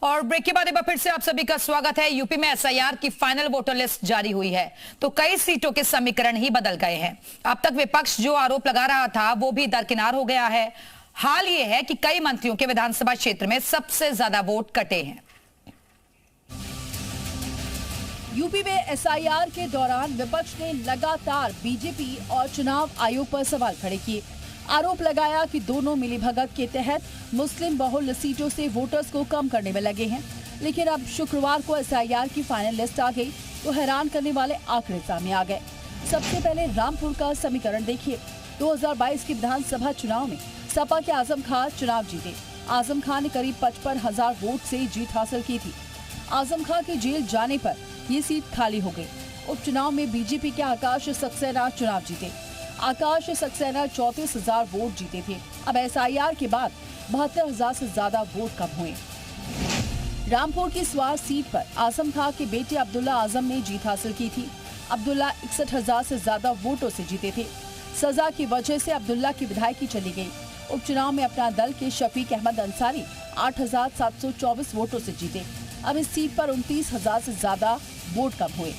और ब्रेक के बाद एक बार फिर से आप सभी का स्वागत है। यूपी में एसआईआर की फाइनल वोटर लिस्ट जारी हुई है तो कई सीटों के समीकरण ही बदल गए हैं। अब तक विपक्ष जो आरोप लगा रहा था वो भी दरकिनार हो गया है। हाल ये है कि कई मंत्रियों के विधानसभा क्षेत्र में सबसे ज्यादा वोट कटे हैं। यूपी में एसआईआर के दौरान विपक्ष ने लगातार बीजेपी और चुनाव आयोग पर सवाल खड़े किए। आरोप लगाया कि दोनों मिलीभगत के तहत मुस्लिम बहुल सीटों से वोटर्स को कम करने में लगे हैं। लेकिन अब शुक्रवार को एसआईआर की फाइनल लिस्ट आ गई तो हैरान करने वाले आंकड़े सामने आ गए। सबसे पहले रामपुर का समीकरण देखिए। 2022 के विधानसभा चुनाव में सपा के आजम खान चुनाव जीते। आजम खान ने करीब 55,000 वोट से जीत हासिल की थी। आजम खान के जेल जाने पर ये सीट खाली हो गई। उपचुनाव में बीजेपी के आकाश सक्सेना चुनाव जीते। आकाश सक्सेना 34,000 वोट जीते थे। अब एसआईआर के बाद 72,000 से ज्यादा वोट कम हुए। रामपुर की स्वार सीट पर आजम खान के बेटे अब्दुल्ला आजम ने जीत हासिल की थी। अब्दुल्ला 61,000 से ज्यादा वोटों से जीते थे। सजा की वजह से अब्दुल्ला की विधायकी चली गई। उपचुनाव में अपना दल के शफीक अहमद अंसारी 8,724 वोटों से जीते। अब इस सीट पर 29,000 से ज्यादा वोट कम हुए।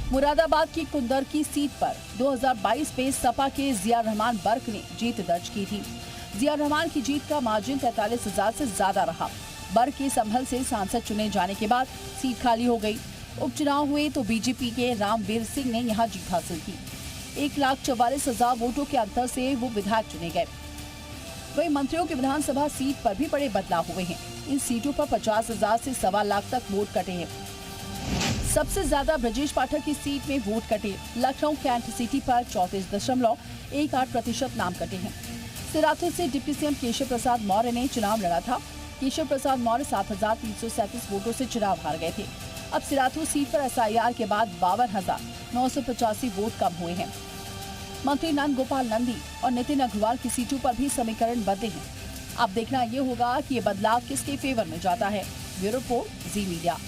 मुरादाबाद की कुंदर की सीट पर 2022 में सपा के जिया रहमान बर्क ने जीत दर्ज की थी। जिया रहमान की जीत का मार्जिन 43,000 से ज्यादा रहा। बर्क के संभल से सांसद चुने जाने के बाद सीट खाली हो गई। उपचुनाव हुए तो बीजेपी के रामवीर सिंह ने यहां जीत हासिल की। 1,44,000 वोटों के अंतर से वो विधायक चुने गए। वही मंत्रियों की विधानसभा सीट पर भी बड़े बदलाव हुए हैं। इन सीटों पर 50,000 से 1.25 लाख तक वोट कटे हैं। सबसे ज्यादा ब्रजेश पाठक की सीट में वोट कटे। लखनऊ कैंट सिटी पर 34.18% नाम कटे हैं। सिराथू से डिप्टी सीएम केशव प्रसाद मौर्य ने चुनाव लड़ा था। केशव प्रसाद मौर्य 7,337 वोटों से चुनाव हार गए थे। अब सिराथू सीट पर एसआईआर के बाद 52,985 वोट कम हुए हैं। मंत्री नंद गोपाल नंदी और नितिन अग्रवाल की सीटों पर भी समीकरण बदले हैं। अब देखना ये होगा कि ये बदलाव किसके फेवर में जाता है। ब्यूरो रिपोर्ट, जी मीडिया।